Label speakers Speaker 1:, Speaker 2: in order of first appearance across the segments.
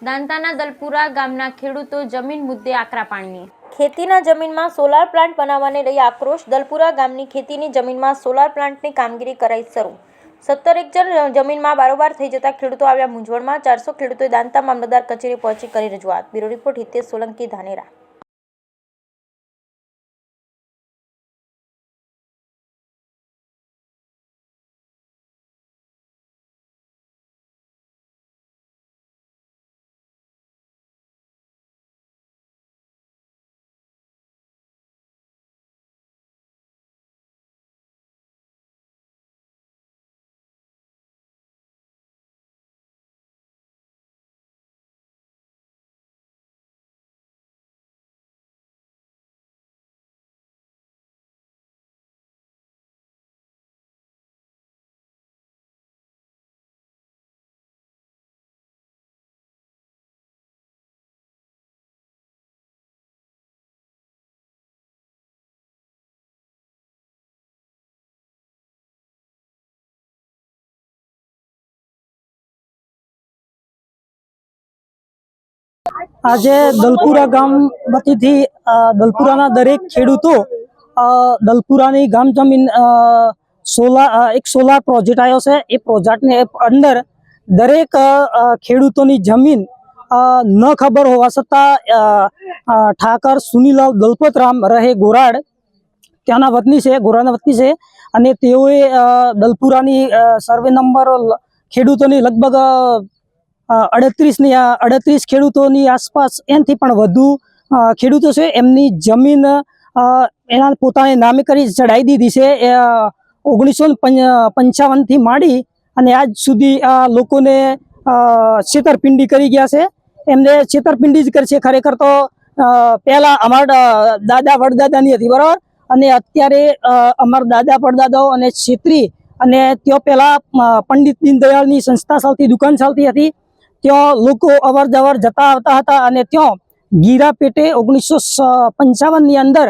Speaker 1: દાંતાના દલપુરા ગામના ખેડૂતો જમીન મુદ્દે આકરા પાણીએ। ખેતીના જમીનમાં સોલાર પ્લાન્ટ બનાવવાને લઈ આક્રોશ। દલપુરા ગામની ખેતીની જમીનમાં સોલાર પ્લાન્ટની કામગીરી કરાઈ શરૂ। 17 એકર જમીનમાં બારોબાર થઈ જતા ખેડૂતો આવ્યા મૂંઝવણમાં। 400 ખેડૂતોએ દાંતા મામલતદાર કચેરી પહોંચી કરી રજૂઆત। Bureau report Hitesh Solanki, Dhanera.
Speaker 2: આજે દલપુરા ગામ વતીથી દલપુરાના દરેક ખેડૂતો દલપુરાની ગામ જમીન એક સોલાર પ્રોજેક્ટ આવ્યો છે। એ પ્રોજેક્ટની અંદર દરેક ખેડૂતોની જમીન ન ખબર હોવા છતાં ઠાકર સુનીલાલ દલપતરામ રહે ગોરાડ ત્યાંના વતની છે, ગોરાડના વતની છે અને તેઓએ દલપુરાની સર્વે નંબર ખેડૂતોની લગભગ 38 ખેડૂતોની આસપાસ એનાથી પણ વધુ ખેડૂતો છે। એમની જમીન એના પોતાને નામે કરી ચડાવી દીધી છે। 1955 થી માંડી અને આજ સુધી આ લોકોને છેતરપિંડી કરી ગયા છે। એમને છેતરપિંડી જ કરશે। ખરેખર તો પહેલા અમારા દાદા વડદાદાની હતી, બરાબર, અને અત્યારે અમારા દાદા પડદાદાઓ અને છેતરી અને ત્યાં પહેલા પંડિત દીનદયાળની સંસ્થા ચાલતી, દુકાન ચાલતી હતી। ત્યાં લોકો અવર જવર જતા આવતા હતા અને ત્યાં ગીરા પેટે 1955 ની અંદર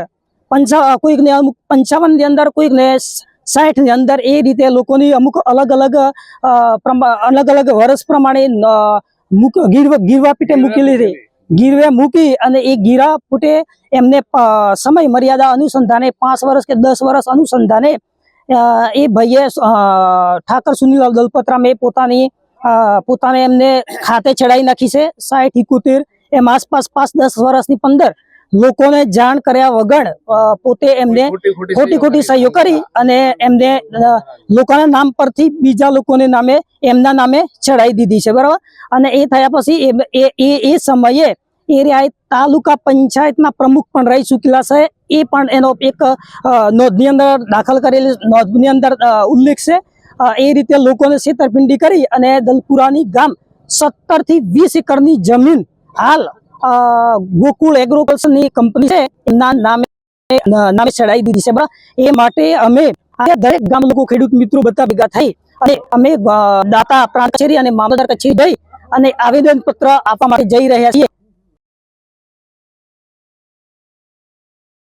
Speaker 2: કોઈકને 55 ની અંદર, કોઈકને 60 ની અંદર, એ રીતે લોકોની અમુક અલગ અલગ વર્ષ પ્રમાણે ગીરવા પેટે મૂકેલી હતી। ગીરવે મૂકી અને એ ગીરા પેટે એમને સમય મર્યાદા અનુસંધાને 5 વર્ષ કે 10 વર્ષ અનુસંધાને એ ભાઈએ ઠાકર સુનીલાલ દલપતરામે પોતાને એમને ખાતે ચડાવી નાખી છે। 60-71 એમ આસપાસ 5-10 વર્ષની 15 લોકોને જાણ કર્યા વગર પોતે એમને ખોટી સહીઓ કરી અને એમને લોકોના નામ પરથી બીજા લોકોને નામે એમના નામે ચડાવી દીધી છે, બરાબર। અને એ થયા પછી એ સમયે એ તાલુકા પંચાયતના પ્રમુખ પણ રહી ચૂકેલા છે। એ પણ એનો એક નોંધની અંદર દાખલ કરેલી નોંધની અંદર ઉલ્લેખ છે। એ રીતે લોકોને છેતરપિંડી કરી અને દલપુરાની ગામ 17 થી 20 એકરની જમીન હાલ ગોકુળ એગ્રોકલ્ચરની કંપની છે એના નામે ચડાવી દીધી છે, બરાબર। એ માટે અમે દરેક ગામ લોકો, ખેડૂત મિત્રો બધા ભેગા થઈ અને અમે દાતા પ્રાંત કચેરી અને મામલતદાર કચેરી જઈ અને આવેદન પત્ર આપવા માટે જઈ રહ્યા છીએ।